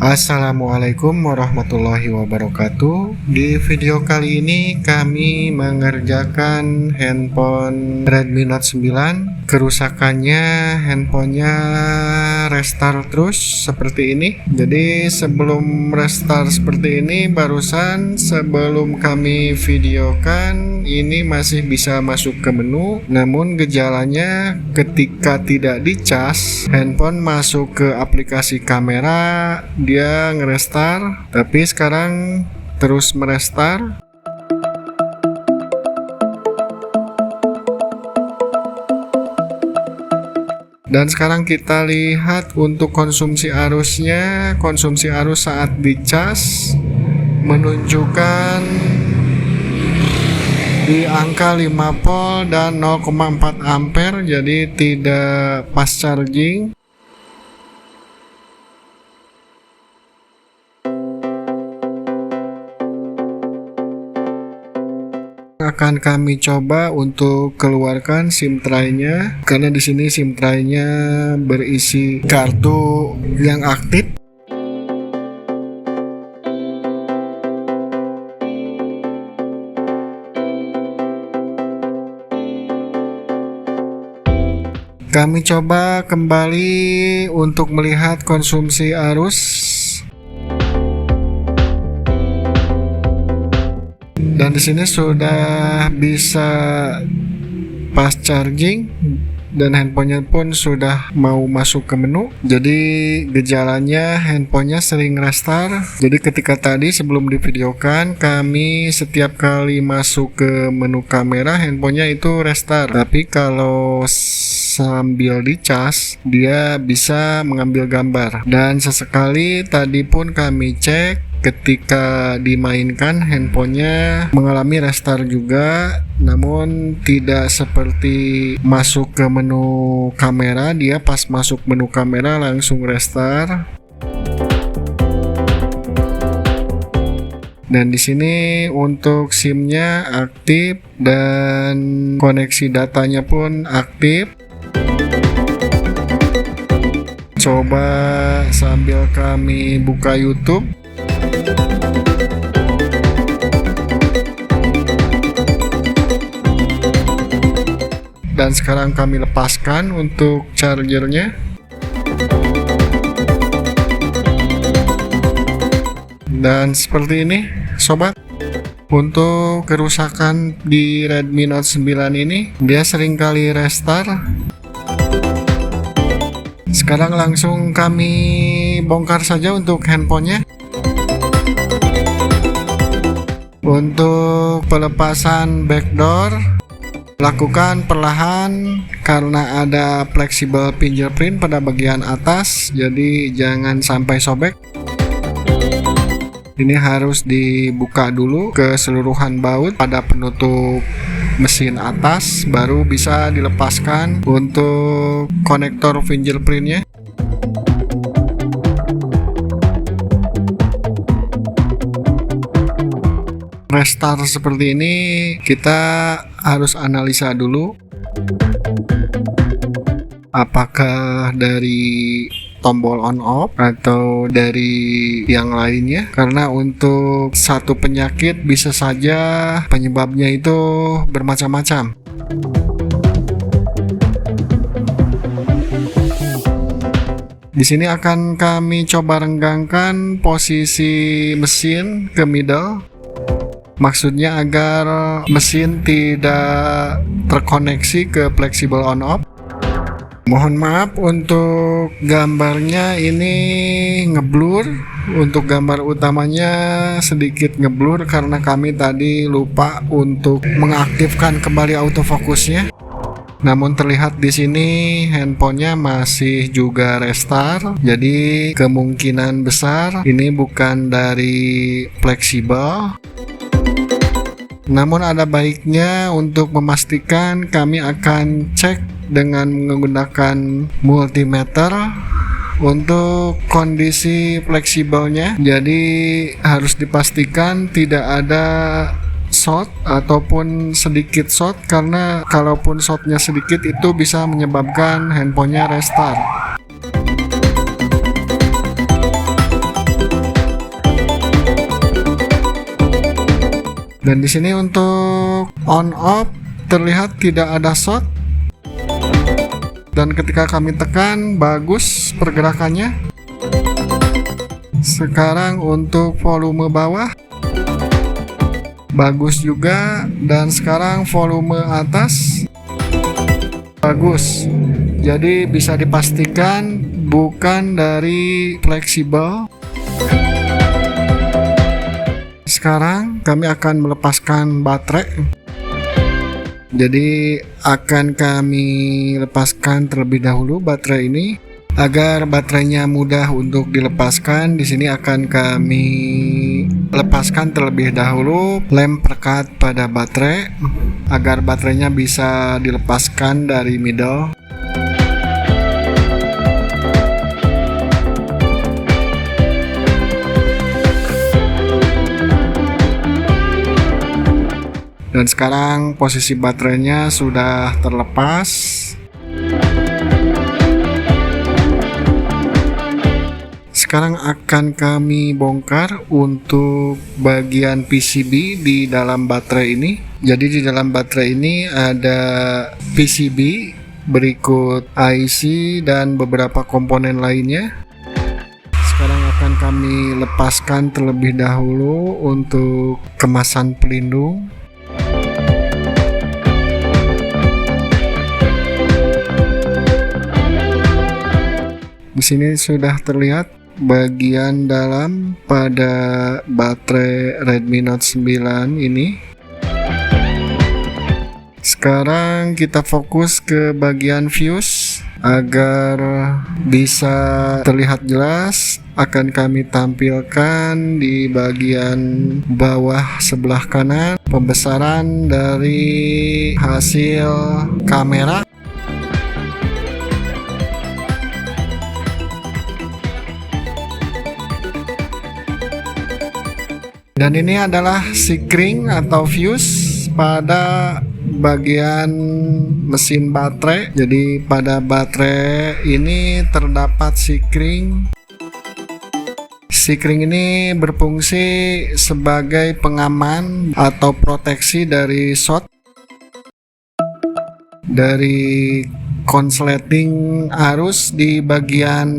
Assalamualaikum warahmatullahi wabarakatuh. Di video kali ini kami mengerjakan handphone Redmi Note 9. Kerusakannya handphonenya restart terus seperti ini. Jadi sebelum restart seperti ini, barusan sebelum kami videokan ini masih bisa masuk ke menu. Namun gejalanya ketika tidak dicas, handphone masuk ke aplikasi kamera, dia ngerestart, tapi sekarang terus merestart. Dan sekarang kita lihat untuk konsumsi arusnya. Konsumsi arus saat dicas menunjukkan di angka 5 volt dan 0,4 ampere, jadi tidak fast charging. Akan kami coba untuk keluarkan SIM tray-nya, karena di sini SIM tray-nya berisi kartu yang aktif. Kami coba kembali untuk melihat konsumsi arus. Dan di sini sudah bisa fast charging dan handphonenya pun sudah mau masuk ke menu. Jadi gejalanya handphonenya sering restart. Jadi ketika tadi sebelum divideokan, kami setiap kali masuk ke menu kamera handphonenya itu restart. Tapi kalau sambil dicas, dia bisa mengambil gambar. Dan sesekali tadi pun kami cek, ketika dimainkan handphonenya mengalami restart juga, namun tidak seperti masuk ke menu kamera. Dia pas masuk menu kamera langsung restart. Dan di sini untuk SIM-nya aktif dan koneksi datanya pun aktif. Coba sambil kami buka YouTube. Dan sekarang kami lepaskan untuk chargernya. Dan seperti ini sobat, untuk kerusakan di Redmi Note 9 ini, dia seringkali restart. Sekarang langsung kami bongkar saja untuk handphonenya. Untuk pelepasan backdoor, lakukan perlahan karena ada flexible fingerprint pada bagian atas, jadi jangan sampai sobek. Ini harus dibuka dulu keseluruhan baut pada penutup mesin atas, baru bisa dilepaskan untuk konektor fingerprintnya. Restart seperti ini kita harus analisa dulu apakah dari tombol on off atau dari yang lainnya, karena untuk satu penyakit bisa saja penyebabnya itu bermacam-macam. Di sini akan kami coba renggangkan posisi mesin ke middle. Maksudnya agar mesin tidak terkoneksi ke flexible on off. Mohon maaf untuk gambarnya ini ngeblur. Untuk gambar utamanya sedikit ngeblur karena kami tadi lupa untuk mengaktifkan kembali autofokusnya. Namun terlihat di sini handphonenya masih juga restart. Jadi kemungkinan besar ini bukan dari fleksibel. Namun ada baiknya untuk memastikan kami akan cek dengan menggunakan multimeter untuk kondisi fleksibelnya. Jadi harus dipastikan tidak ada short ataupun sedikit short, karena kalaupun shortnya sedikit itu bisa menyebabkan handphonenya restart. Dan di sini untuk on off terlihat tidak ada shot. Dan ketika kami tekan bagus pergerakannya. Sekarang untuk volume bawah bagus juga, dan sekarang volume atas bagus. Jadi bisa dipastikan bukan dari fleksibel. Sekarang kami akan melepaskan baterai. Jadi akan kami lepaskan terlebih dahulu baterai ini agar baterainya mudah untuk dilepaskan. Di sini akan kami lepaskan terlebih dahulu lem perekat pada baterai agar baterainya bisa dilepaskan dari middle. Dan sekarang posisi baterainya sudah terlepas. Sekarang akan kami bongkar untuk bagian PCB di dalam baterai ini. Jadi di dalam baterai ini ada PCB, berikut IC dan beberapa komponen lainnya. Sekarang akan kami lepaskan terlebih dahulu untuk kemasan pelindung. Di sini sudah terlihat bagian dalam pada baterai Redmi Note 9 ini. Sekarang kita fokus ke bagian fuse agar bisa terlihat jelas. Akan kami tampilkan di bagian bawah sebelah kanan pembesaran dari hasil kamera. Dan ini adalah sikring atau fuse pada bagian mesin baterai. Jadi pada baterai ini terdapat sikring. Sikring ini berfungsi sebagai pengaman atau proteksi dari short, dari konsleting arus di bagian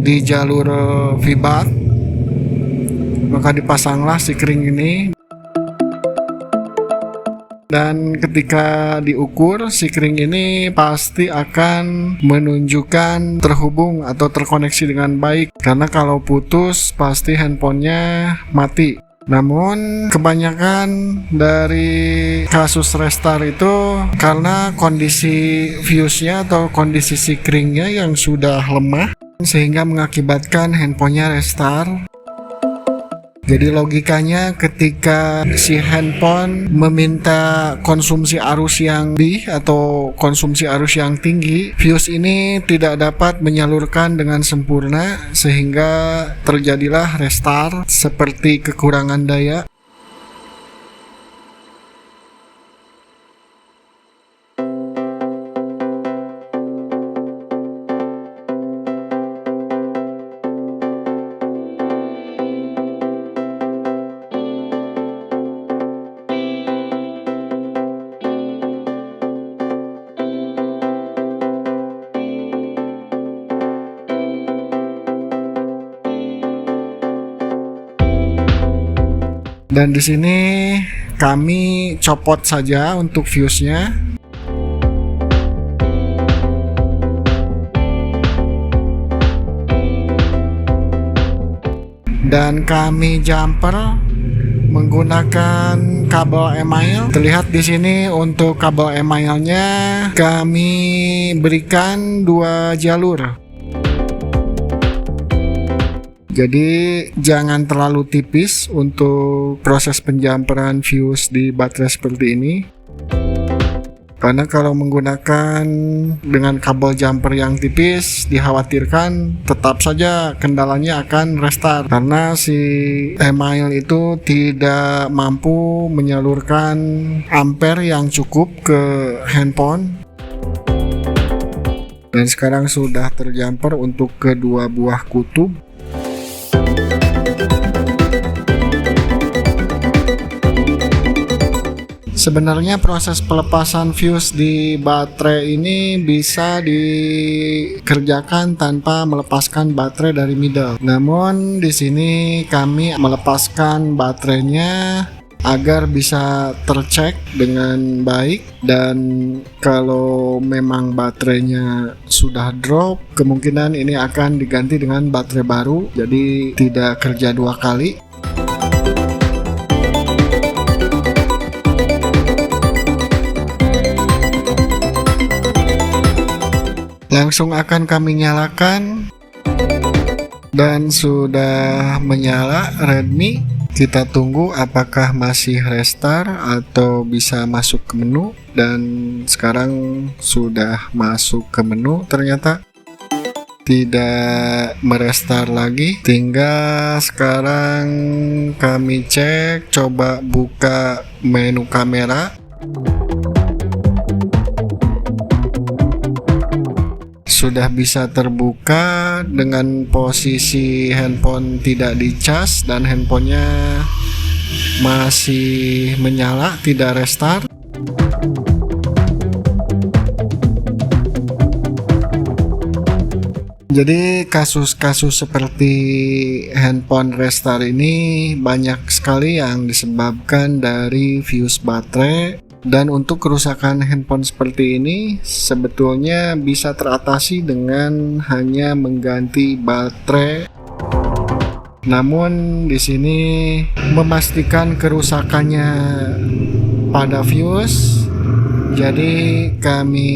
di jalur feedback. Maka dipasanglah sikring ini, dan ketika diukur sikring ini pasti akan menunjukkan terhubung atau terkoneksi dengan baik, karena kalau putus pasti handphonenya mati. Namun kebanyakan dari kasus restart itu karena kondisi fuse-nya atau kondisi sikringnya yang sudah lemah sehingga mengakibatkan handphonenya restart. Jadi logikanya ketika si handphone meminta konsumsi arus yang tinggi atau konsumsi arus yang tinggi, fuse ini tidak dapat menyalurkan dengan sempurna sehingga terjadilah restart seperti kekurangan daya. Dan di sini kami copot saja untuk fuse-nya. Dan kami jumper menggunakan kabel email. Terlihat di sini untuk kabel emailnya kami berikan 2 jalur. Jadi jangan terlalu tipis untuk proses penjamperan fuse di baterai seperti ini. Karena kalau menggunakan dengan kabel jumper yang tipis, dikhawatirkan tetap saja kendalanya akan restart. Karena si email itu tidak mampu menyalurkan ampere yang cukup ke handphone. Dan sekarang sudah terjumper untuk kedua buah kutub. Sebenarnya proses pelepasan fuse di baterai ini bisa dikerjakan tanpa melepaskan baterai dari middle. Namun di sini kami melepaskan baterainya agar bisa tercek dengan baik, dan kalau memang baterainya sudah drop, kemungkinan ini akan diganti dengan baterai baru, jadi tidak kerja dua kali. Langsung akan kami nyalakan, dan sudah menyala Redmi. Kita tunggu apakah masih restart atau bisa masuk ke menu, dan sekarang sudah masuk ke menu. Ternyata tidak merestart lagi. Tinggal sekarang kami cek, coba buka menu kamera. Sudah bisa terbuka dengan posisi handphone tidak dicas dan handphonenya masih menyala, tidak restart. Jadi kasus-kasus seperti handphone restart ini banyak sekali yang disebabkan dari fuse baterai. Dan untuk kerusakan handphone seperti ini sebetulnya bisa teratasi dengan hanya mengganti baterai. Namun di sini memastikan kerusakannya pada fuse, jadi kami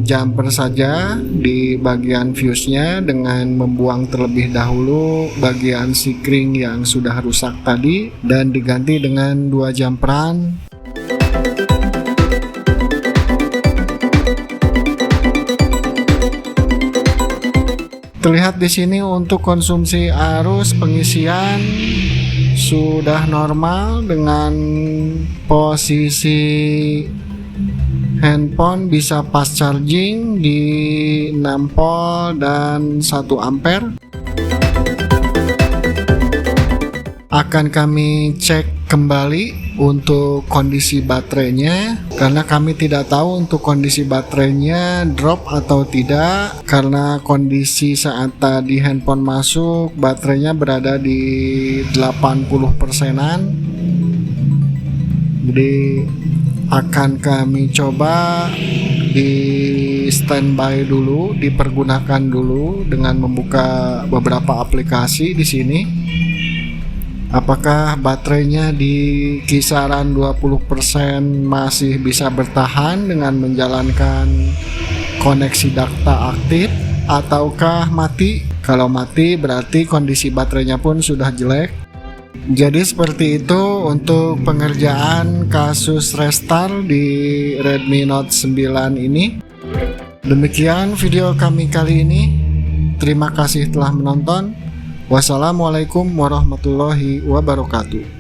jumper saja di bagian fuse-nya dengan membuang terlebih dahulu bagian sikring yang sudah rusak tadi dan diganti dengan 2 jumperan. Terlihat di sini untuk konsumsi arus pengisian sudah normal dengan posisi handphone bisa fast charging di 6 volt dan 1 ampere. Akan kami cek kembali untuk kondisi baterainya, karena kami tidak tahu untuk kondisi baterainya drop atau tidak, karena kondisi saat tadi handphone masuk baterainya berada di 80%-an. Jadi akan kami coba di standby dulu, dipergunakan dulu dengan membuka beberapa aplikasi di sini. Apakah baterainya di kisaran 20% masih bisa bertahan dengan menjalankan koneksi data aktif, ataukah mati? Kalau mati berarti kondisi baterainya pun sudah jelek. Jadi seperti itu untuk pengerjaan kasus restart di Redmi Note 9 ini. Demikian video kami kali ini. Terima kasih telah menonton. Wassalamualaikum warahmatullahi wabarakatuh.